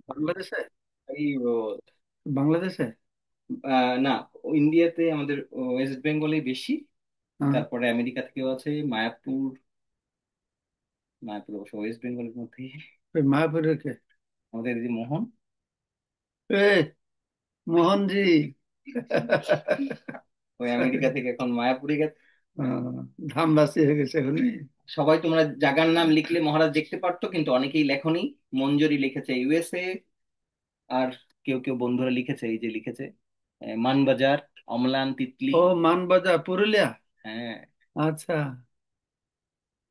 বাংলাদেশে? এই বাংলাদেশে? না, ইন্ডিয়াতে আমাদের ওয়েস্ট বেঙ্গলে বেশি। হ্যাঁ। তারপরে আমেরিকা থেকেও আছে মায়াপুর। মায়াপুর অবশ্য ওয়েস্ট বেঙ্গলের মধ্যেই। ওই মায়াপুরের কে? আমাদের এই যে মোহন। এই মোহনজি। ওই আমেরিকা থেকে এখন মায়াপুরে গেছে। আহ, ধামবাসী হয়ে গেছে এখনই। সবাই তোমরা জায়গার নাম লিখলে মহারাজ দেখতে পারতো, কিন্তু অনেকেই লেখনি। মঞ্জুরি লিখেছে ইউএসএ। আর কেউ কেউ বন্ধুরা লিখেছে, এই যে লিখেছে মানবাজার, অম্লান, তিতলি। ও, মানবাজার পুরুলিয়া। হ্যাঁ। আচ্ছা।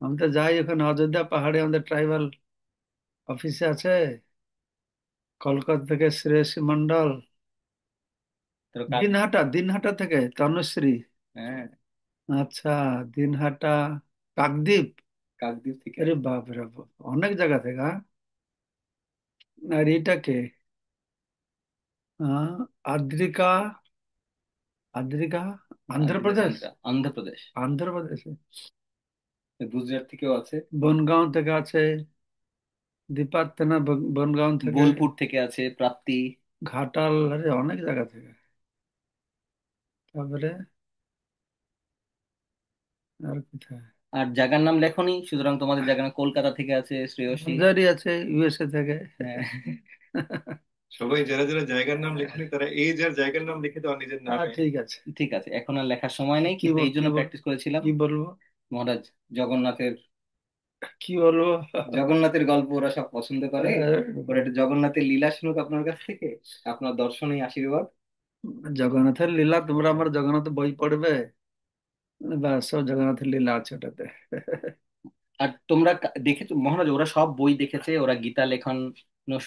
আমি তো যাই ওখানে অযোধ্যা পাহাড়ে, আমাদের ট্রাইবাল অফিসে আছে। কলকাতা থেকে শ্রেয়সী মন্ডল। তোর কাজ। দিনহাটা, দিনহাটা থেকে তনুশ্রী। হ্যাঁ। আচ্ছা। দিনহাটা। কাকদ্বীপ। কাকদ্বীপ থেকে। আরে বাপ রে বাপ, অনেক জায়গা থেকে, হ্যাঁ। আর এটাকে আদ্রিকা। আদ্রিকা। আদ্রিকা অন্ধ্রপ্রদেশ। চন্দ্রা, অন্ধ্রপ্রদেশ। অন্ধ্রপ্রদেশে। গুজরাট থেকেও আছে। বনগাঁও থেকে আছে। দীপার্থনা বনগাঁও থেকে। বোলপুর থেকে আছে প্রাপ্তি। ঘাটাল, আরে অনেক জায়গা থেকে। তারপরে আর কোথায়? আর জায়গার নাম লেখনি, সুতরাং তোমাদের জায়গার নাম কলকাতা থেকে আছে শ্রেয়সী। মানজারি আছে ইউএসএ থেকে। হ্যাঁ। সবাই যারা যারা জায়গার নাম লেখেনি তারা এজ আর জায়গার নাম লিখে দাও নিজের নামে। ঠিক আছে। ঠিক আছে, এখন আর লেখার সময় নেই, কি কিন্তু এই জন্য বল, প্র্যাকটিস করেছিলাম। কি বলবো? মহারাজ জগন্নাথের কি বলবো? জগন্নাথের গল্প ওরা সব পছন্দ করে। ওরা আহ, একটু জগন্নাথের লীলা শুনুক আপনার কাছ থেকে। আপনার দর্শনেই আশীর্বাদ। জগন্নাথের লীলা, তোমরা আমার জগন্নাথ বই পড়বে? ব্যাস, সব জগন্নাথের লীলা আছে ওটাতে। আর তোমরা দেখেছো মহারাজ, ওরা সব বই দেখেছে, ওরা গীতা লেখন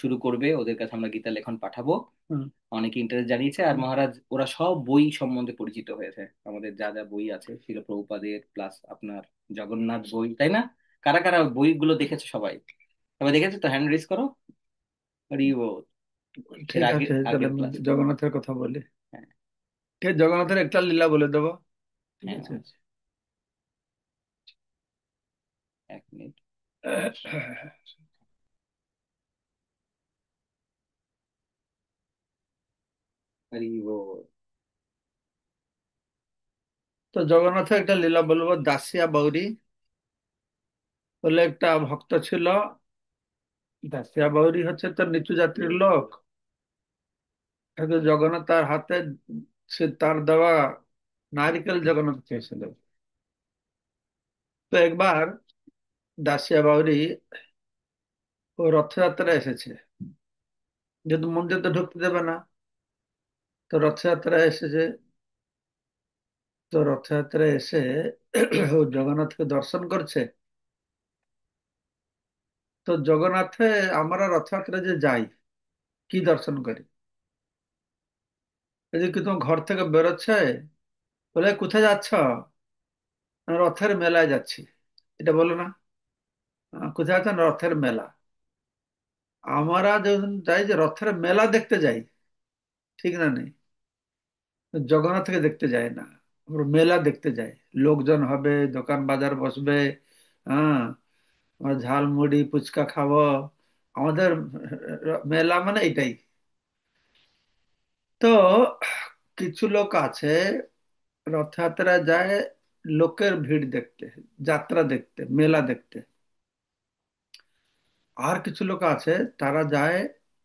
শুরু করবে, ওদের কাছে আমরা গীতা লেখন পাঠাবো। হুম, অনেকে ইন্টারেস্ট জানিয়েছে। আর হুম। মহারাজ ওরা সব বই সম্বন্ধে পরিচিত হয়েছে, আমাদের যা যা বই আছে শিল প্রভুপাদের, প্লাস আপনার জগন্নাথ বই, তাই না? কারা কারা বইগুলো দেখেছে সবাই? সবাই দেখেছে তো, হ্যান্ড রেজ করো। আরে ও, এর ঠিক আগে আছে, তাহলে আগের আমি ক্লাস। জগন্নাথের কথা বলি। হ্যাঁ। ঠিক, জগন্নাথের একটা লীলা বলে দেবো। ঠিক হ্যাঁ আছে। মহারাজ, এক মিনিট। আরে ও। তো জগন্নাথের একটা লীলা বলবো। দাসিয়া বাউরি বলে একটা ভক্ত ছিল। দাসিয়া বাউরি হচ্ছে তো নিচু জাতির লোক। কিন্তু জগন্নাথ তার হাতে, সে তার দেওয়া নারিকেল জগন্নাথ খেয়েছিল। তো একবার দাসিয়া বাউরি ও রথযাত্রা এসেছে, যেহেতু মন্দির তো ঢুকতে দেবে না, তো রথযাত্রা এসেছে। তো রথযাত্রায় এসে ও জগন্নাথকে দর্শন করছে। তো জগন্নাথে, আমরা রথযাত্রা যে যাই, কি দর্শন করি? এই যে কি তোমার ঘর থেকে বেরোচ্ছে, বলে কোথায় যাচ্ছ? রথের মেলায় যাচ্ছি। এটা বলো না? কোথায় আছেন? রথের মেলা। আমরা যখন যাই, যে রথের মেলা দেখতে যাই, ঠিক না? নেই, জগন্নাথকে দেখতে যাই না, আমরা মেলা দেখতে যাই। লোকজন হবে, দোকান বাজার বসবে। হ্যাঁ, আমরা ঝাল মুড়ি ফুচকা খাবো। আমাদের মেলা মানে এটাই। তো কিছু লোক আছে রথযাত্রায় যায় লোকের ভিড় দেখতে, যাত্রা দেখতে, মেলা দেখতে। আর কিছু লোক আছে তারা যায়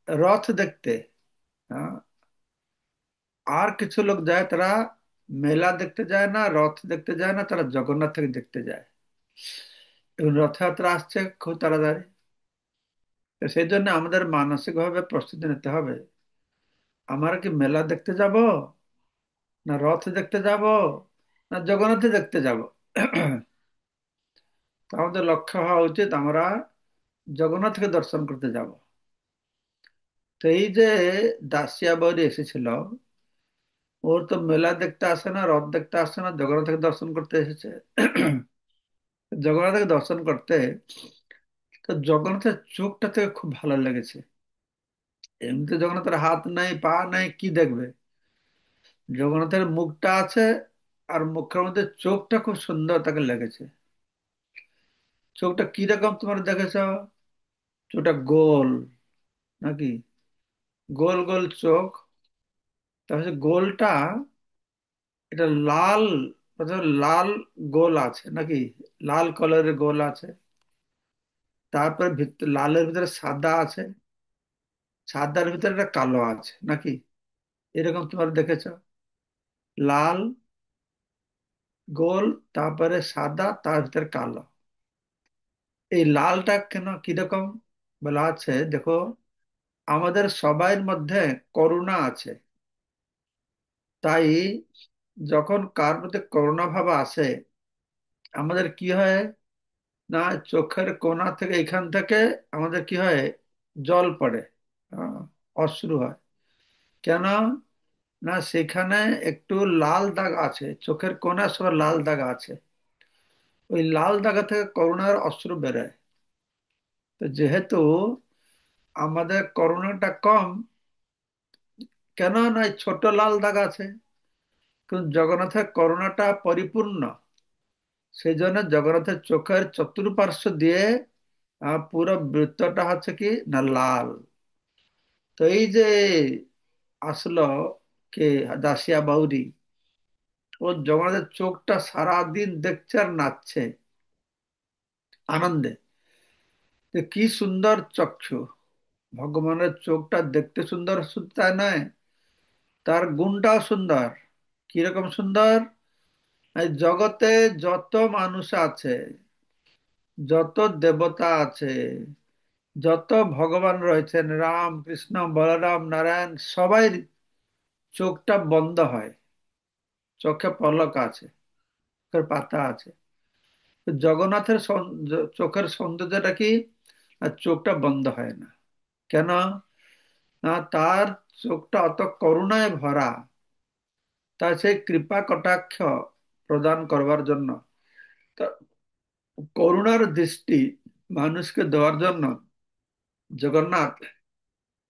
রথ দেখতে। হ্যাঁ, আর কিছু লোক যায়, তারা মেলা দেখতে যায় না, রথ দেখতে যায় না, তারা জগন্নাথকে দেখতে যায়। এবং রথযাত্রা আসছে খুব তাড়াতাড়ি। তো সেই জন্য আমাদের মানসিক ভাবে প্রস্তুতি নিতে হবে। আমরা কি মেলা দেখতে যাব, না রথ দেখতে যাব, না জগন্নাথ দেখতে যাব? তো আমাদের লক্ষ্য হওয়া উচিত আমরা জগন্নাথকে দর্শন করতে যাব। তো এই যে দাসিয়া বাউরি এসেছিল, ওর তো মেলা দেখতে আসে না, রথ দেখতে আসে না, জগন্নাথকে দর্শন করতে এসেছে। জগন্নাথকে দর্শন করতে, তো জগন্নাথের চোখটা থেকে খুব ভালো লেগেছে। এমনিতে জগন্নাথের হাত নাই, পা নাই, কি দেখবে? জগন্নাথের মুখটা আছে, আর মুখের মধ্যে চোখটা খুব সুন্দর তাকে লেগেছে। চোখটা কিরকম তোমার দেখেছ? চোখটা গোল নাকি? গোল গোল চোখ, তারপরে গোলটা, এটা লাল, প্রথমে লাল গোল আছে নাকি, লাল কালারের গোল আছে, তারপরে লালের ভিতরে সাদা আছে, সাদার ভিতরে একটা কালো আছে নাকি, এরকম তোমার দেখেছো? লাল গোল, তারপরে সাদা, তার ভিতরে কালো। এই লালটা কেন কিরকম বলা আছে দেখো, আমাদের সবার মধ্যে করুণা আছে, তাই যখন কার মধ্যে করুণা ভাব আসে, আমাদের কি হয় না, চোখের কোণা থেকে, এখান থেকে আমাদের কি হয়, জল পড়ে, আহ, অশ্রু হয়। কেন না, সেখানে একটু লাল দাগ আছে, চোখের কোণার সব লাল দাগ আছে, ওই লাল দাগা থেকে করুণার অশ্রু বেরোয়। তো যেহেতু আমাদের করুণাটা কম, কেন না এই ছোট লাল দাগ আছে, কিন্তু জগন্নাথের করুণাটা পরিপূর্ণ, সেই জন্য জগন্নাথের চোখের চতুর্পার্শ্ব দিয়ে পুরো বৃত্তটা হচ্ছে কি না লাল। তো এই যে আসলো কে, দাসিয়া বাউরি, ও জগন্নাথের চোখটা সারাদিন দেখছে আর নাচছে আনন্দে, যে কি সুন্দর চক্ষু, ভগবানের চোখটা দেখতে সুন্দর, শুধু তাই নয়, তার গুণটাও সুন্দর। কিরকম সুন্দর, এই জগতে যত মানুষ আছে, যত দেবতা আছে, যত ভগবান রয়েছেন, রাম কৃষ্ণ বলরাম নারায়ণ, সবাই চোখটা বন্ধ হয়, চোখে পলক আছে, চোখের পাতা আছে। তো জগন্নাথের চোখের সৌন্দর্যটা কি, আর চোখটা বন্ধ হয় না। কেন না, তার চোখটা অত করুণায় ভরা, তার সেই কৃপা কটাক্ষ প্রদান করবার জন্য, তা করুণার দৃষ্টি মানুষকে দেওয়ার জন্য জগন্নাথ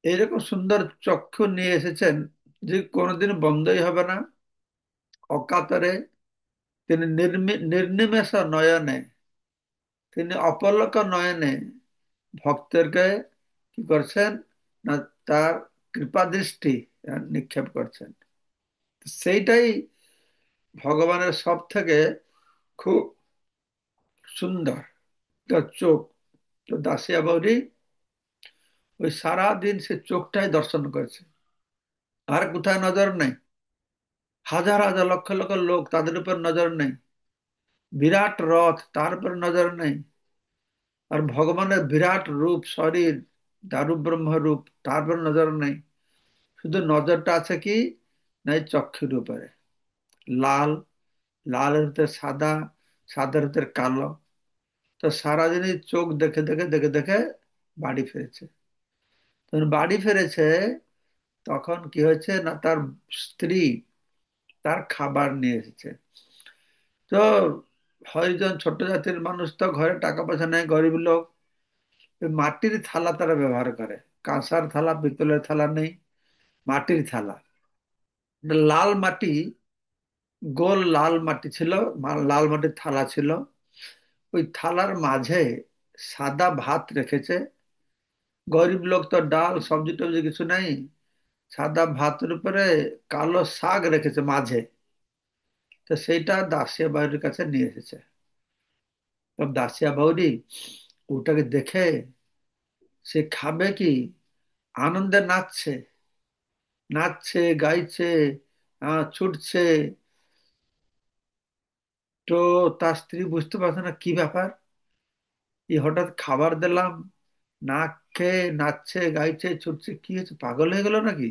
এইরকম সুন্দর চক্ষু নিয়ে এসেছেন, যে কোনোদিন বন্ধই হবে না, অকাতরে তিনি নির্নিমেষ নয়নে, তিনি অপলক নয়নে ভক্তদেরকে কি করছেন না, তার কৃপা দৃষ্টি নিক্ষেপ করছেন। সেইটাই ভগবানের সব থেকে খুব সুন্দর, তার চোখ। তো দাসিয়া বাউরি ওই সারা দিন সে চোখটাই দর্শন করেছে, আর কোথায় নজর নেই, হাজার হাজার লক্ষ লক্ষ লোক তাদের উপর নজর নেই, বিরাট রথ তার উপর নজর নেই, আর ভগবানের বিরাট রূপ শরীর, দারু ব্রহ্ম রূপ, তার উপর নজর নেই। শুধু নজরটা আছে কি না, এই চক্ষুর উপরে, লাল, লালের ভিতরে সাদা, সাদার ভিতরে কালো। তো সারাদিনই চোখ দেখে দেখে দেখে দেখে বাড়ি ফিরেছে। তখন বাড়ি ফিরেছে, তখন কি হয়েছে না, তার স্ত্রী তার খাবার নিয়ে এসেছে। তো হরিজন ছোট জাতির মানুষ, তো ঘরে টাকা পয়সা নেই, গরিব লোক, ওই মাটির থালা তারা ব্যবহার করে, কাঁসার থালা পিতলের থালা নেই, মাটির থালা, লাল মাটি, গোল লাল মাটি ছিল, লাল মাটির থালা ছিল, ওই থালার মাঝে সাদা ভাত রেখেছে। গরিব লোক তো ডাল সবজি টবজি কিছু নেই, সাদা ভাতের উপরে কালো শাক রেখেছে মাঝে। তো সেইটা দাসিয়া বাউরির কাছে নিয়ে এসেছে। তো দাসিয়া বাউরি ওটাকে দেখে সে খাবে কি, আনন্দে নাচছে, নাচছে গাইছে, ছুটছে। তো তার স্ত্রী বুঝতে পারছে না কি ব্যাপার, এই হঠাৎ খাবার দিলাম, না খেয়ে নাচছে গাইছে ছুটছে, কি হয়েছে, পাগল হয়ে গেল নাকি?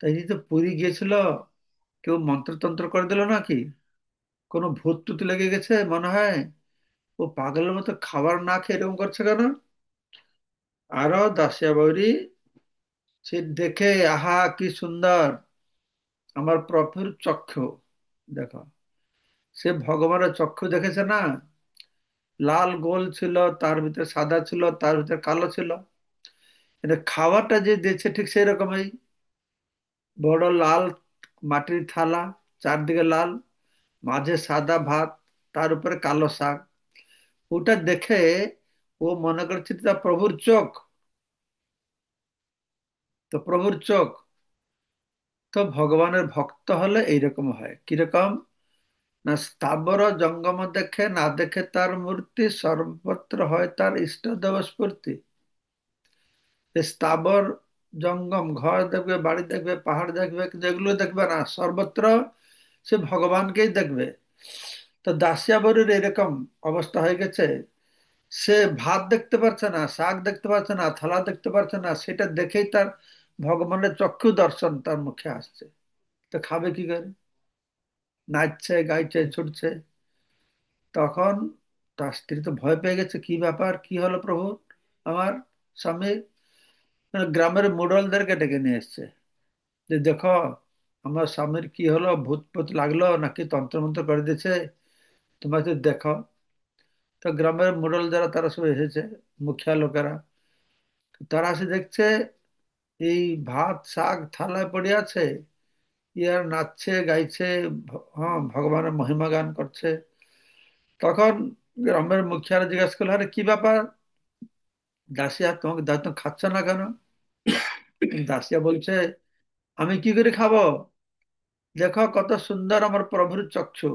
তাই এই তো পুরী গিয়েছিল, কেউ মন্ত্রতন্ত্র করে দিল নাকি, কোনো ভূত টুত লেগে গেছে মনে হয়, ও পাগলের মতো খাবার না খেয়ে এরকম করছে কেন? আরো দাসিয়া বাউরি সে দেখে, আহা কি সুন্দর আমার প্রভুর চক্ষু, দেখো, সে ভগবানের চক্ষু দেখেছে না, লাল গোল ছিল, তার ভিতরে সাদা ছিল, তার ভিতরে কালো ছিল। এটা খাবারটা যে দিয়েছে ঠিক সেই রকমই, বড় লাল মাটির থালা, চারদিকে লাল, মাঝে সাদা ভাত, তার উপরে কালো শাক। ওটা দেখে ও মনে করছে তার প্রভুর চোখ। তো প্রভুর চোখ, তো ভগবানের ভক্ত হলে এইরকম হয়। কিরকম? না স্থাবর জঙ্গম দেখে না দেখে তার মূর্তি, সর্বত্র হয় তার ইষ্টদেব স্ফূর্তি। এই স্থাবর জঙ্গম, ঘর দেখবে, বাড়ি দেখবে, পাহাড় দেখবে, কিন্তু এগুলো দেখবে না, সর্বত্র সে ভগবানকেই দেখবে। তো দাসিয়াবরীর এরকম অবস্থা হয়ে গেছে। সে ভাত দেখতে পারছে না, শাক দেখতে পারছে না, থালা দেখতে পারছে না, সেটা দেখেই তার ভগবানের চক্ষু দর্শন তার মুখে আসছে। তো খাবে কি করে? নাচছে, গাইছে, ছুটছে। তখন তার স্ত্রী তো ভয় পেয়ে গেছে, কি ব্যাপার, কি হলো প্রভু আমার স্বামী? গ্রামের মুডলদেরকে ডেকে নিয়ে এসছে, যে দেখো আমার স্বামীর কি হলো, ভূত ভূত লাগলো নাকি তন্ত্রমন্ত্র করে দিয়েছে, তোমরা তো দেখো। তো গ্রামের মুডল যারা, তারা সব এসেছে, মুখিয়া লোকেরা। তারা এসে দেখছে এই ভাত শাক থালায় পড়ে আছে, ইয়ার নাচছে গাইছে, হ্যাঁ ভগবানের মহিমা গান করছে। তখন গ্রামের মুখিয়ারা জিজ্ঞাসা করলো, আরে কি ব্যাপার দাসিয়া, তোমাকে দায়িত্ব খাচ্ছ না কেন? দাসিয়া বলছে, আমি কি করে খাবো? দেখো কত সুন্দর আমার প্রভুর চক্ষু,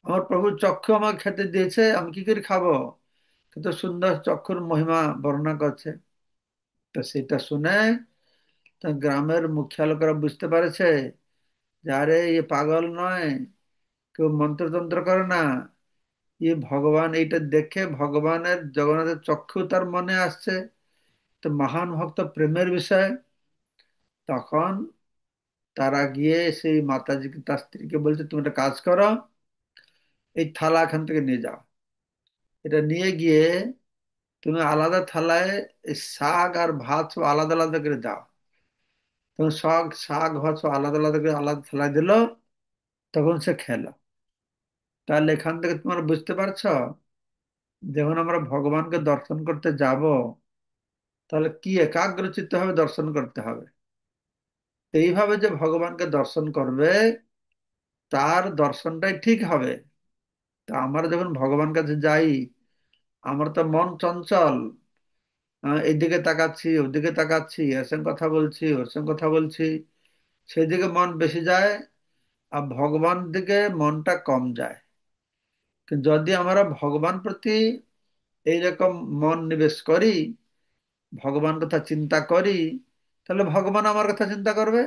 আমার প্রভুর চক্ষু আমাকে খেতে দিয়েছে, আমি কি করে খাবো? কত সুন্দর চক্ষুর মহিমা বর্ণনা করছে। তো সেটা শুনে তো গ্রামের মুখিয়া লোকেরা বুঝতে পারেছে যে আরে এ পাগল নয়, কেউ মন্ত্রতন্ত্র করে না, এ ভগবান। এইটা দেখে ভগবানের জগন্নাথের চক্ষু তার মনে আসছে, তো মহান ভক্ত, প্রেমের বিষয়। তখন তারা গিয়ে সেই মাতাজিকে, তার স্ত্রীকে বলছে, তুমি একটা কাজ করো, এই থালা এখান থেকে নিয়ে যাও, এটা নিয়ে গিয়ে তুমি আলাদা থালায় এই শাক আর ভাত সব আলাদা আলাদা করে দাও। তখন শাক শাক ভাত সব আলাদা আলাদা করে আলাদা থালায় দিল। তখন সে খেলো। তাহলে এখান থেকে তোমরা বুঝতে পারছো, যখন আমরা ভগবানকে দর্শন করতে যাব, তাহলে কি একাগ্রচিত্ত ভাবে দর্শন করতে হবে। এইভাবে যে ভগবানকে দর্শন করবে, তার দর্শনটাই ঠিক হবে। তা আমরা যখন ভগবান কাছে যাই, আমার তো মন চঞ্চল, এইদিকে তাকাচ্ছি, ওদিকে তাকাচ্ছি, এর সঙ্গে কথা বলছি, ওর সঙ্গে কথা বলছি, সেই দিকে মন বেশি যায়, আর ভগবান দিকে মনটা কম যায়। কিন্তু যদি আমরা ভগবান প্রতি এইরকম মন নিবেশ করি, ভগবান কথা চিন্তা করি, তাহলে ভগবান আমার কথা চিন্তা করবে।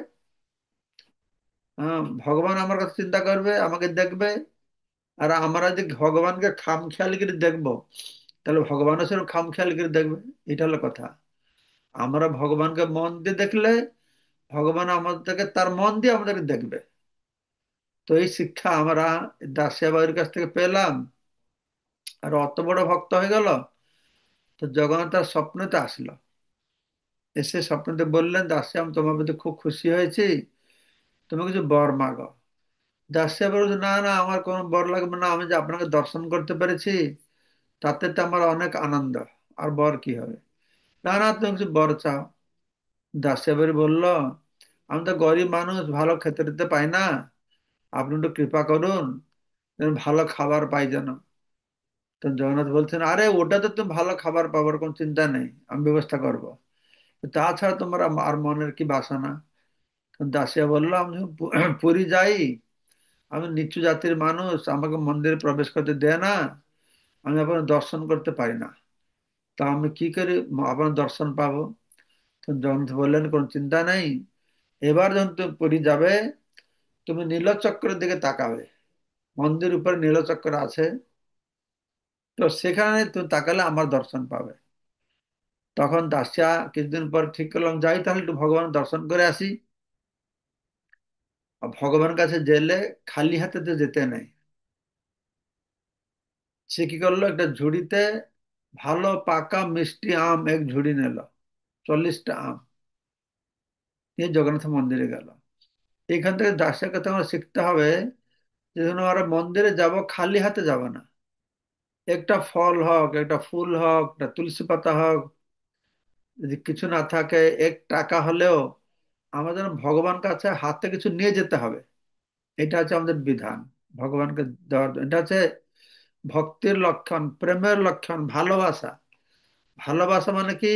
ভগবান আমার কথা চিন্তা করবে, আমাকে দেখবে। আর আমরা যদি ভগবানকে খামখেয়ালি করে দেখবো, তাহলে ভগবানও সেরকম খামখেয়ালি করে দেখবে। এটা হলো কথা। আমরা ভগবানকে মন দিয়ে দেখলে, ভগবান আমাদেরকে তার মন দিয়ে আমাদেরকে দেখবে। তো এই শিক্ষা আমরা দাসিয়া বাবুর কাছ থেকে পেলাম। আর অত বড় ভক্ত হয়ে গেল। তো জগন্নাথ তার স্বপ্নতে আসলো, এসে স্বপ্নতে বললেন, দাসিয়া আমি তোমার প্রতি খুব খুশি হয়েছি, তুমি কিছু বর মাগো। দাসিয়া বলছে, না না, আমার কোনো বর লাগবে না, আমি যে আপনাকে দর্শন করতে পেরেছি, তাতে তো আমার অনেক আনন্দ, আর বর কি হবে? না না, তুমি কিছু বর চাও। দাসিয়া বাবু বলল, আমি তো গরিব মানুষ, ভালো খেতে টেতে পাই না, আপনি একটু কৃপা করুন, যেন ভালো খাবার পাই যেন। তো জগন্নাথ বলছেন, আরে ওটা তো তুমি ভালো খাবার পাবার কোনো চিন্তা নেই, আমি ব্যবস্থা করব। তাছাড়া তোমার আর মনের কি বাসনা? তো দাসিয়া বললো, আমি যখন পুরী যাই, আমি নিচু জাতির মানুষ, আমাকে মন্দিরে প্রবেশ করতে দেয় না, আমি আপনার দর্শন করতে পারি না। তা আমি কি করি আপনার দর্শন পাবো? তো জগন্নাথ বললেন, কোনো চিন্তা নেই, এবার যখন তুমি পুরী যাবে, তুমি নীলচক্রের দিকে তাকাবে, মন্দির উপরে নীলচক্র আছে, তো সেখানে তুমি তাকালে আমার দর্শন পাবে। তখন দাসিয়া কিছুদিন পর ঠিক করলাম, যাই তাহলে একটু ভগবান দর্শন করে আসি। আর ভগবানের কাছে গেলে খালি হাতে তো যেতে নেই। সে কি করলো, একটা ঝুড়িতে ভালো পাকা মিষ্টি আম এক ঝুড়ি নিল, 40টা আম নিয়ে জগন্নাথ মন্দিরে গেল। এখান থেকে দাসের কথা আমরা শিখতে হবে, যে যখন আমরা মন্দিরে যাব, খালি হাতে যাব না। একটা ফল হোক, একটা ফুল হোক, একটা তুলসী পাতা হোক, যদি কিছু না থাকে, 1 টাকা হলেও আমাদের ভগবান কাছে হাতে কিছু নিয়ে যেতে হবে। এটা হচ্ছে আমাদের বিধান, ভগবানকে দেওয়ার। এটা হচ্ছে ভক্তির লক্ষণ, প্রেমের লক্ষণ, ভালোবাসা। ভালোবাসা মানে কি?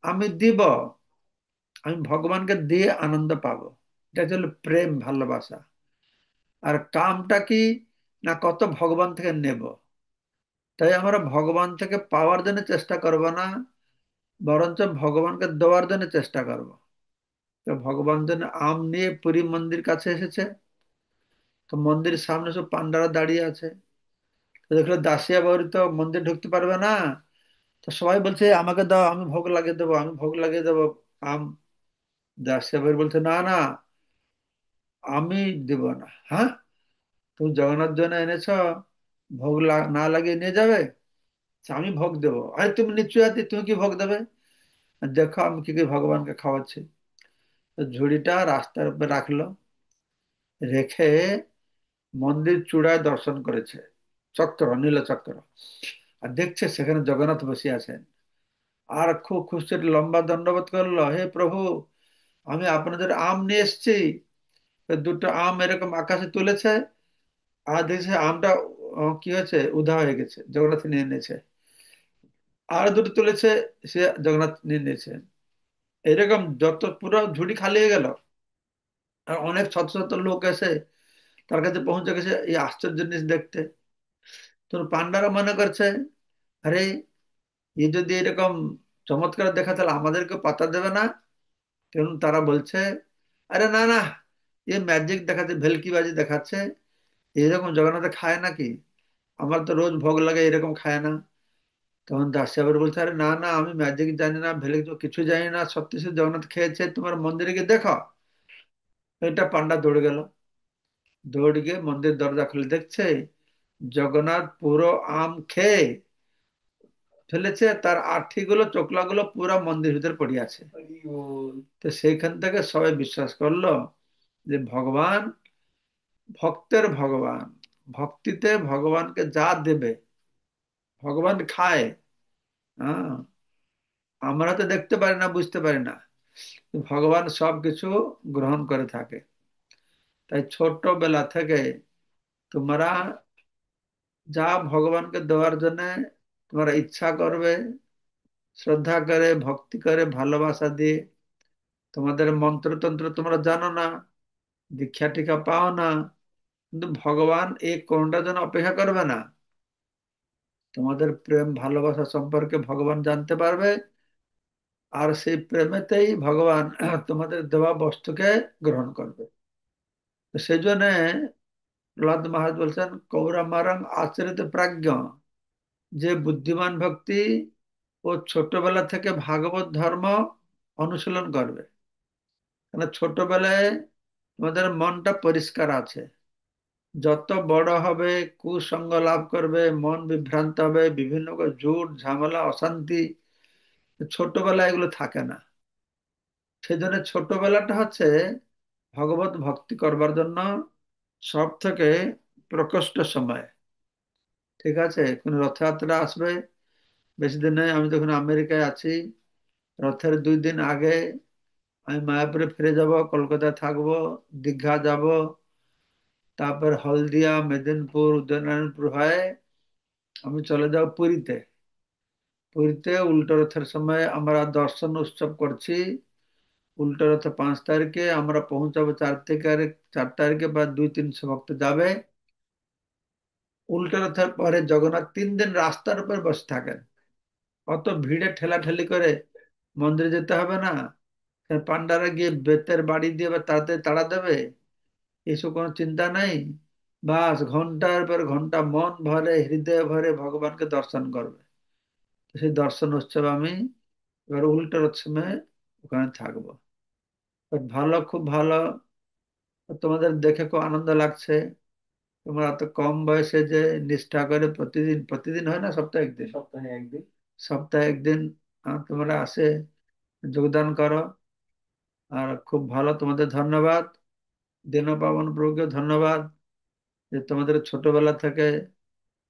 আমি দিব, আমি ভগবানকে দিয়ে আনন্দ পাবো। এটা হলো প্রেম, ভালোবাসা। আর কামটা কি, না কত ভগবান থেকে নেব। তাই আমরা ভগবান থেকে পাওয়ার জন্য চেষ্টা করব না, বরঞ্চ ভগবানকে দেওয়ার জন্য চেষ্টা করব। তো ভগবান যেন আম নিয়ে পুরী মন্দির কাছে এসেছে। তো মন্দিরের সামনে সব পান্ডারা দাঁড়িয়ে আছে। তো দেখলো দাসিয়া বাউরি তো মন্দির ঢুকতে পারবে না। তো সবাই বলছে আমাকে দাও, আমি ভোগ লাগিয়ে দেবো, আমি ভোগ লাগিয়ে দেবো আম। দাসিয়া বাউরি বলছে না না, আমি দেব না। হ্যাঁ, তুমি জগন্নাথ জন্য এনেছো, ভোগ না লাগিয়ে নিয়ে যাবে? আচ্ছা, আমি ভোগ দেবো। আরে তুমি নিশ্চয় আছি, তুমি কি ভোগ দেবে? দেখো আমি কি কি ভগবানকে খাওয়াচ্ছি। তো ঝুড়িটা রাস্তার উপরে রাখলো, রেখে মন্দির চূড়ায় দর্শন করেছে, চক্র, নীল চক্র। আর দেখছে সেখানে জগন্নাথ বসে আছেন। আর খুব খুশি লম্বা দণ্ডবোধ করলো, হে প্রভু, আমি আপনাদের আম নিয়ে এসেছি। তো দুটো আম এরকম আকাশে তুলেছে, আর দেখছে আমটা কি হয়েছে, উধাও হয়ে গেছে, জগন্নাথ নিয়ে নিয়েছে। আর দুটো তুলেছে, সে জগন্নাথ নিয়ে নিয়েছে। এরকম যত পুরো ঝুড়ি খালি হয়ে গেল। আর অনেক শত শত লোক এসে তার কাছে পৌঁছে গেছে এই আশ্চর্য জিনিস দেখতে। তো পান্ডারা মনে করছে, আরে এ যদি এরকম চমৎকার দেখা তাহলে আমাদেরকে পাতা দেবে না। কারণ তারা বলছে, আরে না না, এ ম্যাজিক দেখাচ্ছে, ভেলকিবাজি দেখাচ্ছে, এরকম জগন্নাথ খায় নাকি? আমার তো রোজ ভোগ লাগে, এরকম খায় না। তখন দাস সাহেব বলছে, আরে না না, আমি ম্যাজিক জানি না, ভেলকি তো কিছু জানি না, সত্যি সত্যি জগন্নাথ খেয়েছে, তোমার মন্দিরে গিয়ে দেখো। এটা পান্ডা দৌড়ে গেল, দৌড়ে গিয়ে মন্দির দরজা খুলে দেখছে জগন্নাথ পুরো আম খেয়ে ফেলেছে, তার আঠিগুলো চোকলাগুলো পুরো মন্দির ভিতরে পড়ে আছে। তো সেইখান থেকে সবাই বিশ্বাস করলো যে ভগবান ভক্তের ভগবান, ভক্তিতে ভগবানকে যা দেবে ভগবান খায়। হ্যাঁ, আমরা তো দেখতে পারি না, বুঝতে পারি না, ভগবান সবকিছু গ্রহণ করে থাকে। তাই ছোটবেলা থেকে তোমরা যা ভগবানকে দেওয়ার জন্য তোমরা ইচ্ছা করবে, শ্রদ্ধা করে, ভক্তি করে, ভালোবাসা দিয়ে, তোমাদের মন্ত্রতন্ত্র তোমরা জানো না, দীক্ষা টিক্ষা পাও না, কিন্তু ভগবান এই কোনটার জন্য অপেক্ষা করবে না। তোমাদের প্রেম ভালোবাসা সম্পর্কে ভগবান জানতে পারবে, আর সেই প্রেমেতেই ভগবান তোমাদের দেওয়া বস্তুকে গ্রহণ করবে। তো সেই জন্য প্রহ্লাদ মহারাজ বলছেন, কৌরামারং আচরিত প্রাজ্ঞ, যে বুদ্ধিমান ভক্তি ও ছোটবেলা থেকে ভাগবত ধর্ম অনুশীলন করবে। কেন ছোটবেলায় তোমাদের মনটা পরিষ্কার আছে, যত বড় হবে কুসঙ্গ লাভ করবে, মন বিভ্রান্ত হবে, বিভিন্ন ঝুট ঝামেলা অশান্তি, ছোটবেলায় এগুলো থাকে না। সেই জন্য ছোটবেলাটা হচ্ছে ভগবত ভক্তি করবার জন্য সব থেকে প্রকৃষ্ট সময়। ঠিক আছে, কোন রথযাত্রা আসবে, বেশি দিন নেই, আমি তখন আমেরিকায় আছি। রথের 2 দিন আগে আমি মায়াপুরে ফিরে যাব, কলকাতায় থাকবো, দীঘা যাব, তারপর হলদিয়া, মেদিনীপুর, উদয়নারায়ণপুর হয়ে আমি চলে যাব পুরীতে। পুরীতে উল্টো রথের সময় আমরা দর্শন উৎসব করছি। উল্টো রথে 5 তারিখে আমরা পৌঁছাবো, 4 তারিখে, 4 তারিখে বা 200-300 ভক্ত যাবে। উল্টো রথের পরে জগন্নাথ 3 দিন রাস্তার উপর বসে থাকেন। অত ভিড়ে ঠেলাঠেলি করে মন্দিরে যেতে হবে না। পান্ডারা গিয়ে বেতের বাড়ি দিয়ে বা তাড়াতাড়ি তাড়া দেবে, এসব কোনো চিন্তা নাই। বাস ঘন্টার পর ঘন্টা মন ভরে হৃদয় ভরে ভগবানকে দর্শন করবে। তো সেই দর্শন উৎসবে আমি এবার উল্টো রথ সময় ওখানে থাকবো। তো ভালো, খুব ভালো। তোমাদের দেখে খুব আনন্দ লাগছে, তোমরা এত কম বয়সে যে নিষ্ঠা করে প্রতিদিন, প্রতিদিন হয় না, সপ্তাহে একদিন, সপ্তাহে একদিন তোমরা আসে যোগদান করো। আর খুব ভালো, তোমাদের ধন্যবাদ। দীনপাবন প্রভুকে ধন্যবাদ যে তোমাদের ছোটবেলা থেকে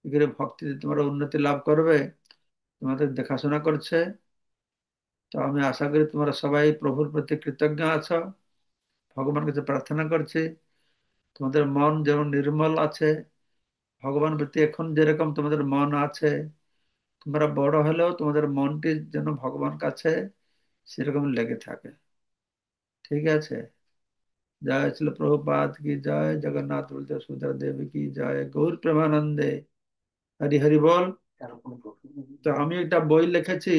কি করে ভক্তিতে তোমরা উন্নতি লাভ করবে তোমাদের দেখাশোনা করছে। তো আমি আশা করি তোমরা সবাই প্রভুর প্রতি কৃতজ্ঞ আছো। ভগবান কাছে প্রার্থনা করছি তোমাদের মন যেমন নির্মল আছে, ভগবান প্রতি এখন যেরকম তোমাদের মন আছে, তোমরা বড় হলেও তোমাদের মনটি যেন ভগবান কাছে সেরকম লেগে থাকে। ঠিক আছে। জয় ছিল প্রভুপাদ কি জয়, জগন্নাথ বলতে সুভদ্রা দেবী কি জয়, গৌর প্রেমানন্দে, হরি হরি বল। কারো কোনো প্রশ্ন নেই? তো আমি একটা বই লিখেছি,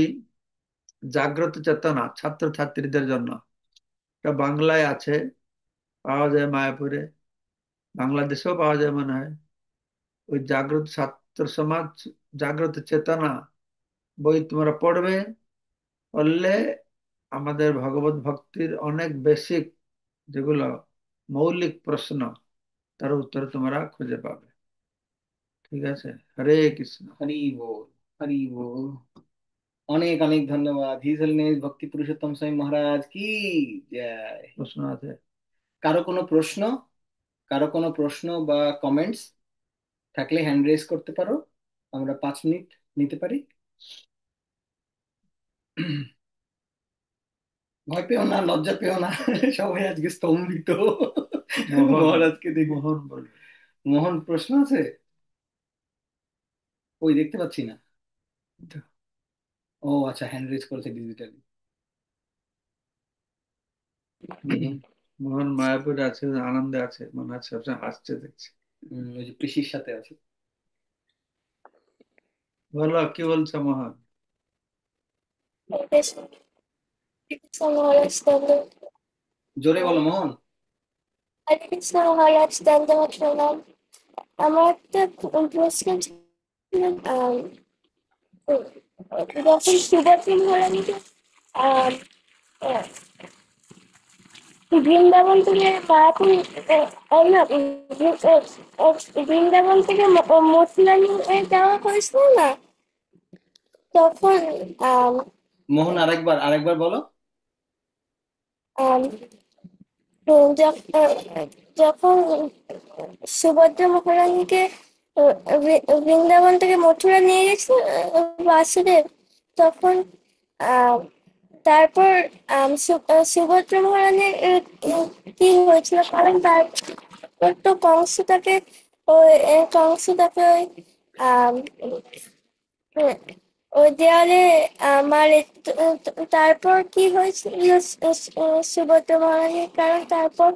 জাগ্রত চেতনা ছাত্র ছাত্রীদের জন্য। এটা বাংলায় আছে, পাওয়া যায় মায়াপুরে, বাংলাদেশেও পাওয়া যায় মনে হয়। ওই জাগ্রত ছাত্র সমাজ, জাগ্রত চেতনা বই তোমরা পড়বে, পড়লে আমাদের ভগবত ভক্তির অনেক বেসিক, যেগুলো মৌলিক প্রশ্ন, তার উত্তর তোমরা খুঁজে পাবে। ঠিক আছে, হরে কৃষ্ণ। হরি বল, হরি বল। অনেক অনেক ধন্যবাদ। হিজ হোলিনেস ভক্তি পুরুষোত্তম স্বামী মহারাজ কি জয়। প্রশ্ন আছে? কারো কোনো প্রশ্ন, কারো কোনো প্রশ্ন বা কমেন্টস থাকলে হ্যান্ড রেজ করতে পারো, আমরা 5 মিনিট নিতে পারি। ভয় পেও না, লজ্জা পেও না, সবাই আজকে স্তম্ভিত মোহন, মহারাজকে দেখে। মোহন বলবে। মোহন প্রশ্ন আছে? ওই দেখতে পাচ্ছি না। ও আচ্ছা, হ্যান্ড রেজ করেছে ডিজিটালি। মোহন, মোহন মায়াপুরে আছে, আনন্দে আছে মনে হচ্ছে, সবসময় হাসছে দেখছি। ওই যে পিসির সাথে আছে। বলো কি বলছো মোহন? বেশ কৃষ্ণ মহারাজ তাহলে জোরে বলো মোহন। হরে কৃষ্ণ মহারাজ তাহলে প্রণাম। আমার একটা প্রশ্ন ছিল, যখন সুভদ্রা মহারানীকে আহ, আহ, বৃন্দাবন থেকে মায়াপুর, না, বৃন্দাবন থেকে মথুরা নিয়ে যাওয়া হয়েছিল না, তখন আহ মোহন আরেকবার আরেকবার বলো। আহ যখন সুভদ্রা মহারানীকে বৃন্দাবন থেকে মথুরা নিয়ে গেছিল বাসুদেব, তখন আহ, তারপর সুভদ্রা মহারানীর কি হয়েছিল, কারণ তারপর তো কংস তাকে ওই আহ, ওই দেয়ালে মারে। তারপর কি হয়েছিল সুভদ্রা মহারানীর, কারণ তারপর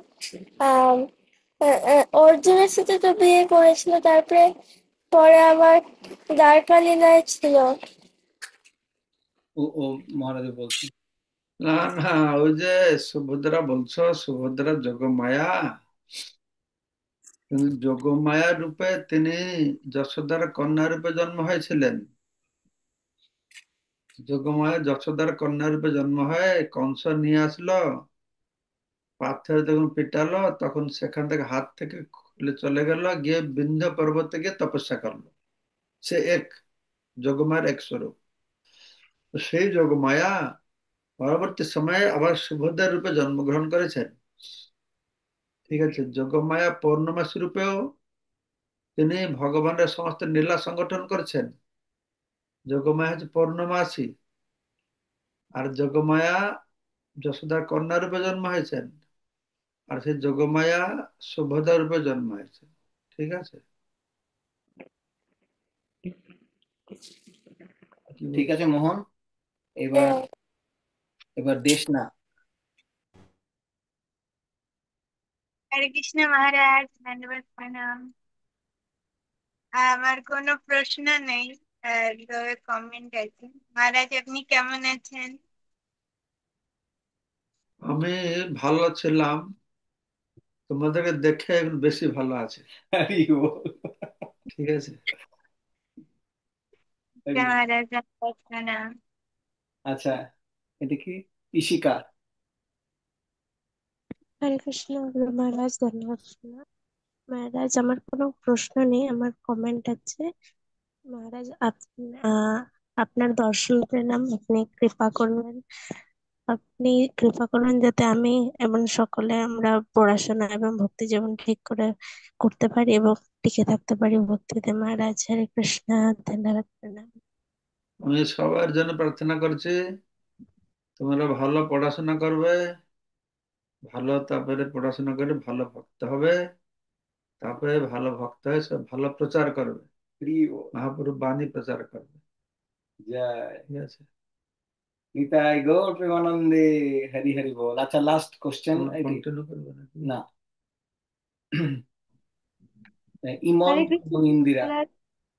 আহ অর্জুনের সাথে তো বিয়ে করেছিল, তারপরে পরে আবার দ্বারকা লীলায় ছিল। ও ও মহারাজ বলছেন। না না, ওই যে সুভদ্রা বলছো, সুভদ্রা যোগমায়া, কিন্তু যোগমায়া রূপে তিনি যশোদার কন্যা রূপে জন্ম হয়েছিলেন। যোগমায়া যশোদার কন্যা রূপে জন্ম হয়ে কংস নিয়ে আসলো, পাথরে তখন পিটালো, তখন সেখান থেকে হাত থেকে খুলে চলে গেল, গিয়ে বিন্ধ্য পর্বতে গিয়ে তপস্যা করলো। সে এক, যোগমায়ার এক স্বরূপ। তো সেই যোগমায়া পরবর্তী সময়ে আবার সুভদ্রার রূপে জন্মগ্রহণ করেছেন। ঠিক আছে, যোগমায়া পৌর্ণমাসী রূপেও তিনি ভগবানের সমস্ত লীলা সংগঠন করেছেন। যোগমায়া হচ্ছে পৌর্ণমাসী, আর যোগমায়া যশোদার কন্যা রূপে জন্ম হয়েছেন, আর সেই যোগমায়া সুভদ্রা রূপে জন্ম হয়েছে। ঠিক আছে, কি ঠিক বলছো? আছে মোহন, এবার এবার দেশ না। হরে কৃষ্ণ মহারাজ, ধন্যবাদ, প্রণাম। আমার কোনো প্রশ্ন নেই, তবে কমেন্ট আছে। মহারাজ আপনি কেমন আছেন? আমি ভালো ছিলাম, তোমাদেরকে দেখে এখন বেশি ভালো আছে। হরি বল, ঠিক আছে। হরি বল। মহারাজ ধন্যবাদ, প্রণাম। আচ্ছা, এটা কি ইশিকা? হরে কৃষ্ণ মহারাজ, ধন্যবাদ মহারাজ। আমার কোনো প্রশ্ন নেই, আমার কমেন্ট আছে। মহারাজ আপনার দর্শন পেলাম, আপনি কৃপা করবেন, আপনি কৃপা করবেন যাতে আমি এবং সকলে আমরা পড়াশোনা এবং ভক্তি জীবন ঠিক করে করতে পারি এবং টিকে থাকতে পারি ভক্তিতে। মহারাজ হরে কৃষ্ণ, ধন্যবাদ প্রণাম। আমি সবার জন্য প্রার্থনা করছি, তোমরা ভালো পড়াশোনা করবে, ভালো তারপরে পড়াশোনা করে ভালো ভক্ত হবে, তারপরে ভালো ভক্ত হয়ে সব ভালো প্রচার করবে, হরি বল, মহাপুরুষ বাণী প্রচার করবে। জয়। ঠিক আছে। নিতাই গৌর প্রেমানন্দে। হরি হরি বল। আচ্ছা, লাস্ট কোশ্চেন এটি। কন্টিনিউ করবে নাকি? না, ইমন হরে কৃষ্ণ এবং ইন্দিরা, মহারাজ।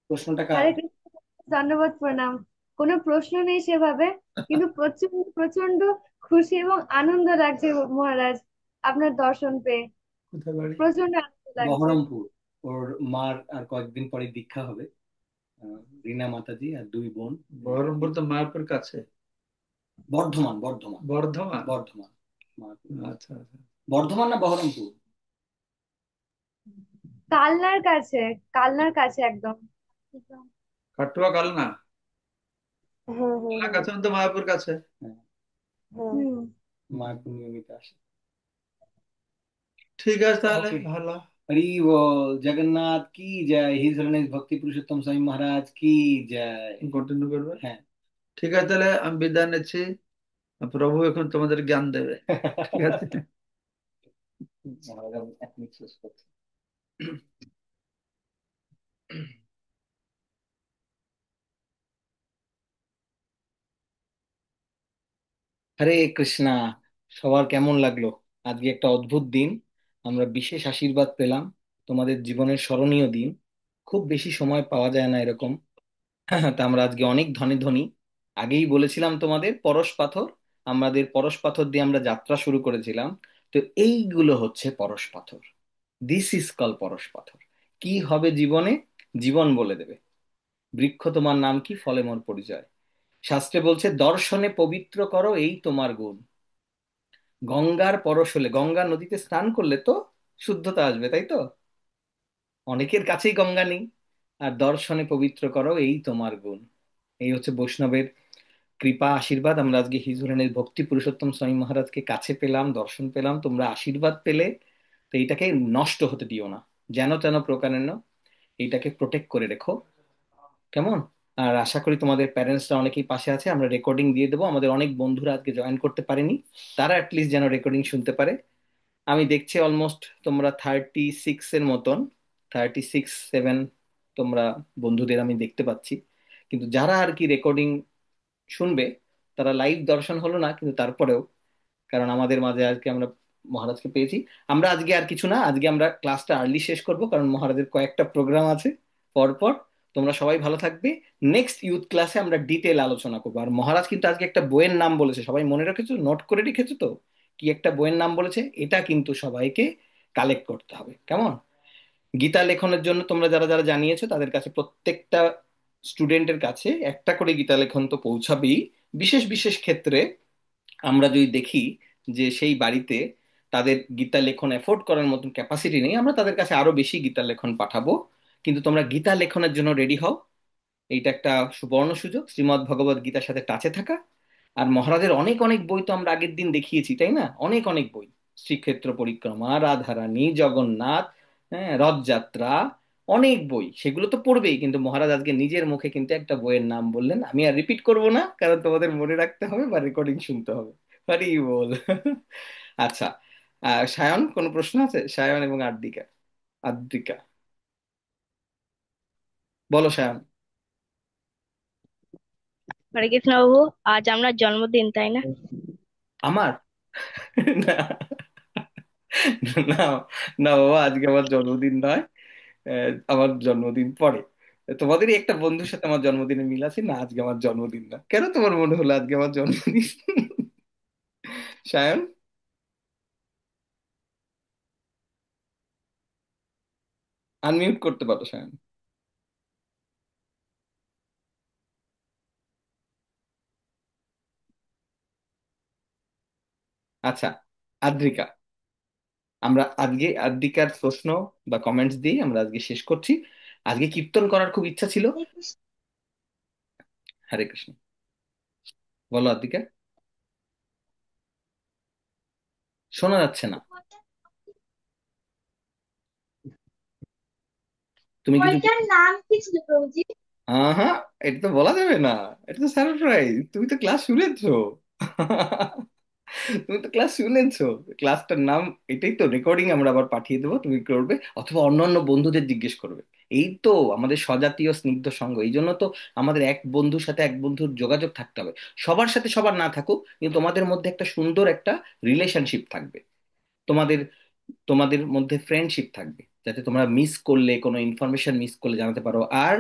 প্রশ্নটা কার? হরে কৃষ্ণ, ধন্যবাদ, প্রণাম। কোনো প্রশ্ন নেই সেভাবে, কিন্তু প্রচন্ড প্রচন্ড খুশি এবং আনন্দ লাগছে মহারাজ আপনার দর্শন পেয়ে। কোথায় বাড়ি? প্রচন্ড আনন্দ লাগছে। বহরমপুর। ওর মার আর কয়েকদিন পরে দীক্ষা হবে। রীনা মাতাজি আর দুই বোন। বহরমপুর তো মায়াপুর কাছে। বর্ধমান, বর্ধমান, বর্ধমান? বর্ধমান। মায়াপুর। আচ্ছা আচ্ছা। বর্ধমান না বহরমপুর? কালনার কাছে, কালনার কাছে একদম। কাটুয়া কালনা? হুম হুম কালনা হুম কাছে মানে তো মায়াপুর কাছে। হ্যাঁ, হুম। মায়াপুর নিয়মিত আসে। ঠিক আছে তাহলে, ওকে। ভালো। हरि बोल। जगन्नाथ की जय। हिज होलिनेस भक्ति पुरुषोत्तम स्वामी महाराज की जय। কন্টিনিউ করবে? হ্যাঁ। ঠিক আছে তাহলে আমি বিদায় নিচ্ছি। প্রভু এখন তোমাদের জ্ঞান দেবে। ঠিক আছে। মহারাজ, আমি 1 মিনিট শেষ করছি। হরে কৃষ্ণা। সবার কেমন লাগলো? আজকে একটা অদ্ভুত দিন। আমরা বিশেষ আশীর্বাদ পেলাম। তোমাদের জীবনের স্মরণীয় দিন। খুব বেশি সময় পাওয়া যায় না এরকম। তা আমরা আজকে অনেক ধনী ধনী। আগেই বলেছিলাম তোমাদের পরশ পাথর। আমাদের পরশ পাথর দিয়ে আমরা যাত্রা শুরু করেছিলাম। তো এইগুলো হচ্ছে পরশ পাথর। দিস ইজ কল পরশ পাথর। কি হবে জীবনে? জীবন বলে দেবে। বৃক্ষ তোমার নাম কি, ফলে মোর পরিচয়। শাস্ত্রে বলছে দর্শনে পবিত্র করো এই তোমার গুণ। গঙ্গার পরশ হলে, গঙ্গা নদীতে স্নান করলে তো শুদ্ধতা আসবে, তাই তো? অনেকের কাছেই গঙ্গা নেই। আর দর্শনে পবিত্র করো এই তোমার গুণ। এই হচ্ছে বৈষ্ণবের কৃপা, আশীর্বাদ। আমরা আজকে হিজুরানের ভক্তি পুরুষোত্তম স্বামী মহারাজকে কাছে পেলাম, দর্শন পেলাম, তোমরা আশীর্বাদ পেলে। তো এইটাকে নষ্ট হতে দিও না, যেন তেন প্রকারেণ এইটাকে প্রোটেক্ট করে রেখো। কেমন? আর আশা করি তোমাদের প্যারেন্টসরা অনেকেই পাশে আছে। আমরা রেকর্ডিং দিয়ে দেবো। আমাদের অনেক বন্ধুরা আজকে জয়েন করতে পারেনি, তারা অ্যাটলিস্ট যেন রেকর্ডিং শুনতে পারে। আমি দেখছি অলমোস্ট তোমরা 36 এর মতন, 36-7 তোমরা বন্ধুদের আমি দেখতে পাচ্ছি। কিন্তু যারা আর কি রেকর্ডিং শুনবে, তারা লাইভ দর্শন হলো না কিন্তু তারপরেও, কারণ আমাদের মাঝে আজকে আমরা মহারাজকে পেয়েছি। আমরা আজকে আর কিছু না, আজকে আমরা ক্লাসটা আর্লি শেষ করব, কারণ মহারাজের কয়েকটা প্রোগ্রাম আছে পরপর। তোমরা সবাই ভালো থাকবে। নেক্সট ইউথ ক্লাসে আমরা ডিটেল আলোচনা করবো। আর মহারাজ কিন্তু আজকে একটা বইয়ের নাম বলেছে, সবাই মনে রেখেছো? নোট করে রেখেছো তো? কি একটা বইয়ের নাম বলেছে, এটা কিন্তু সবাইকে কালেক্ট করতে হবে, কেমন? গীতা লেখনের জন্য তোমরা যারা যারা জানিয়েছো, তাদের কাছে প্রত্যেকটা স্টুডেন্টের কাছে একটা করে গীতা লেখন তো পৌঁছাবেই। বিশেষ বিশেষ ক্ষেত্রে আমরা যদি দেখি যে সেই বাড়িতে তাদের গীতা লেখন এফোর্ড করার মতন ক্যাপাসিটি নেই, আমরা তাদের কাছে আরো বেশি গীতা লেখন পাঠাবো। কিন্তু তোমরা গীতা লেখনের জন্য রেডি হও। এইটা একটা সুবর্ণ সুযোগ, শ্রীমদ্ ভগবত গীতার সাথে টাচে থাকা। আর মহারাজের অনেক অনেক বই তো আমরা আগের দিন দেখিয়েছি, তাই না? অনেক অনেক বই, শ্রীক্ষেত্র পরিক্রমা, রাধারানী, জগন্নাথ, হ্যাঁ, রথযাত্রা, অনেক বই, সেগুলো তো পড়বেই। কিন্তু মহারাজ আজকে নিজের মুখে কিন্তু একটা বইয়ের নাম বললেন। আমি আর রিপিট করব না, কারণ তোমাদের মনে রাখতে হবে বা রেকর্ডিং শুনতে হবে। হরি বল। আচ্ছা, সায়ন, কোনো প্রশ্ন আছে? সায়ন এবং আদ্রিকা। আদ্রিকা, বলো সায়ন। হরে কৃষ্ণ বাবু, আজ আপনার জন্মদিন তাই না? আমার? না, না, না বাবা, আজকে আমার জন্মদিন নয়। আমার জন্মদিন পরে। তোমাদেরই একটা বন্ধুর সাথে আমার জন্মদিনে মিল আছে না। আজকে আমার জন্মদিন না, কেন তোমার মনে হলো আজকে আমার জন্মদিন? সায়ন, আনমিউট করতে পারো সায়ন। আচ্ছা, আদ্রিকা, আমরা আজকে আদ্রিকার প্রশ্ন বা কমেন্টস দিয়ে আমরা আজকে শেষ করছি। আজকে কীর্তন করার খুব ইচ্ছা ছিল। হরে কৃষ্ণ, বলো আদ্রিকা। শোনা যাচ্ছে না, তুমি কিছু। বইটার নাম কি ছিল প্রভুজি? হ্যাঁ, এটা তো বলা যাবে না। এটা তো সারপ্রাইজ, তুমি তো ক্লাস শুনেছো। তুমি তো ক্লাস শুনেছো, ক্লাসটার নাম এটাই তো, রেকর্ডিং আমরা আবার পাঠিয়ে দেবো, তুমি করবে অথবা অন্যান্য বন্ধুদের জিজ্ঞেস করবে। এই তো আমাদের স্বজাতীয় স্নিগ্ধ সঙ্গ, এই জন্য তো আমাদের এক বন্ধুর সাথে এক বন্ধুর যোগাযোগ থাকতে হবে। সবার সাথে সবার না থাকুক, কিন্তু তোমাদের মধ্যে একটা সুন্দর একটা রিলেশনশিপ থাকবে, তোমাদের তোমাদের মধ্যে ফ্রেন্ডশিপ থাকবে, যাতে তোমরা মিস করলে, কোনো ইনফরমেশন মিস করলে জানাতে পারো। আর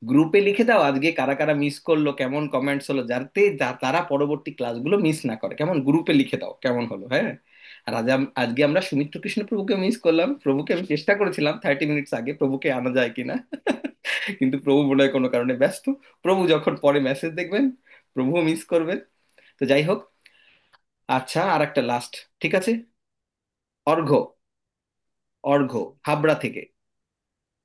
গ্রুপে লিখে দাও আজকে কারা কারা মিস করলো, কেমন কমেন্টস হলো, যাতে তারা পরবর্তী ক্লাসগুলো মিস না করে, কেমন গ্রুপে লিখে দাও কেমন হলো, হ্যাঁ। আর আজকে আমরা সুমিত্র কৃষ্ণ প্রভুকে মিস করলাম, প্রভুকে আমি চেষ্টা করেছিলাম 30 মিনিটস আগে প্রভুকে আনা যায় কিনা, কিন্তু প্রভু মনে হয় কোনো কারণে ব্যস্ত। প্রভু যখন পরে মেসেজ দেখবেন, প্রভুও মিস করবেন। তো যাই হোক, আচ্ছা আর একটা লাস্ট, ঠিক আছে। অর্ঘ্য, অর্ঘ্য হাবড়া থেকে।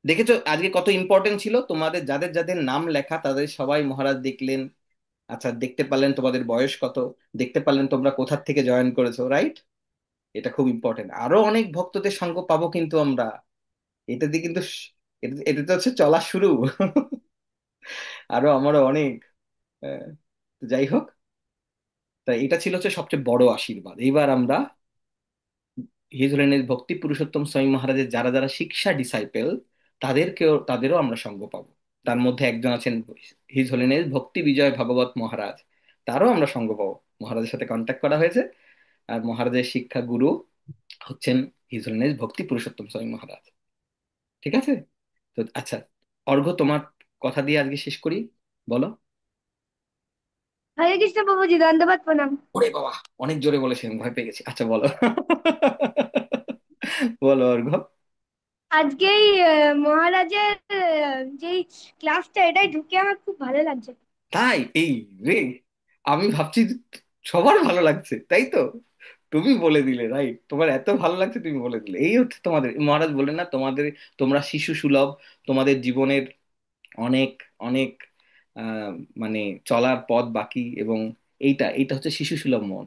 দেখেছো আজকে কত ইম্পর্টেন্ট ছিল, তোমাদের যাদের যাদের নাম লেখা তাদের সবাই মহারাজ দেখলেন। আচ্ছা, দেখতে পারলেন তোমাদের বয়স কত, দেখতে পারলেন তোমরা কোথা থেকে জয়েন করেছো, রাইট? এটা খুব ইম্পর্টেন্ট। আরো অনেক ভক্তদের সঙ্গ পাবো কিন্তু আমরা, এটা দিয়ে কিন্তু এটা তো হচ্ছে চলা শুরু। আরো আমারও অনেক, আহ, তো যাই হোক, তাই এটা ছিল হচ্ছে সবচেয়ে বড় আশীর্বাদ। এইবার আমরা হিজ হোলিনেস ভক্তি পুরুষোত্তম স্বামী মহারাজের যারা যারা শিক্ষা ডিসাইপেল, তাদেরও আমরা সঙ্গ পাবো। তার মধ্যে একজন আছেন হিজ হোলিনেস ভক্তি বিজয় ভাগবত মহারাজ, তারও আমরা সঙ্গ পাবো। মহারাজের সাথে কন্ট্যাক্ট করা হয়েছে, আর মহারাজের শিক্ষা গুরু হচ্ছেন হিজ হোলিনেস ভক্তি পুরুষোত্তম স্বামী মহারাজ। ঠিক আছে? তো আচ্ছা, অর্ঘ্য তোমার কথা দিয়ে আজকে শেষ করি, বলো। হরে কৃষ্ণ বাবুজি, দণ্ডবাদ প্রণাম। ওরে বাবা, অনেক জোরে বলেছেন, ভয় পেয়ে গেছি। আচ্ছা বলো। বলো অর্ঘ্য। আজকেই মহারাজের যেই ক্লাসটা, এটাই ঢুকে আমার খুব ভালো লাগছে। তাই? এই রে, আমি ভাবছি যে সবার ভালো লাগছে, তাই তো? তুমি বলে দিলে, রাইট, তোমার এত ভালো লাগছে তুমি বলে দিলে। এই হচ্ছে তোমাদের মহারাজ বললেন না, তোমাদের, তোমরা শিশু সুলভ, তোমাদের জীবনের অনেক অনেক আহ মানে চলার পথ বাকি, এবং এইটা এইটা হচ্ছে শিশু সুলভ মন।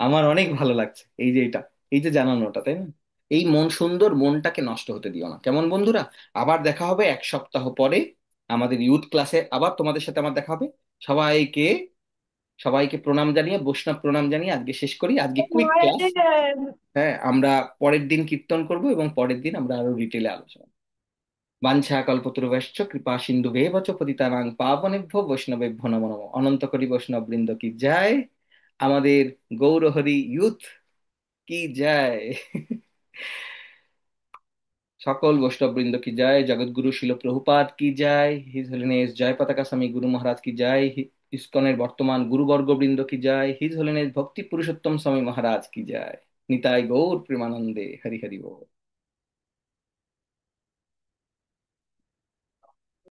আমার অনেক ভালো লাগছে এই যে এটা, এই যে জানানোটা, তাই না? এই মন সুন্দর মনটাকে নষ্ট হতে দিও না, কেমন বন্ধুরা? আবার দেখা হবে 1 সপ্তাহ পরে আমাদের ইউথ ক্লাসে, আবার তোমাদের সাথে আমার দেখা হবে। সবাইকে সবাইকে প্রণাম জানিয়ে, বৈষ্ণব প্রণাম জানিয়ে আজকে শেষ করি, আজকে কুইক ক্লাস। মহারাজের হ্যাঁ, আমরা পরের দিন কীর্তন করব, এবং পরের দিন আমরা আরো ডিটেলে আলোচনা। বাঞ্ছা কল্পতরুভ্যশ্চ কৃপা সিন্ধুভেব চ পতিতানাং পাবনেভ্যো বৈষ্ণবেভ্যো নমো নমঃ। অনন্ত কোটি বৈষ্ণব বৃন্দ কি যায়, আমাদের গৌরহরি ইউথ কি যায়, সকল বৈষ্ণব বৃন্দ কি যায়, জগৎগুরু শিল প্রভুপাদ কি যায়, হিজ হোলিনেস জয় পতাকা স্বামী গুরু মহারাজ কি যায়, ইসকনের বর্তমান গুরুবর্গ বৃন্দ কি যায়, হিজ হোলিনেস ভক্তি পুরুষোত্তম স্বামী মহারাজ কি যায়। নিতাই গৌর প্রেমানন্দে, হরি হরি বল।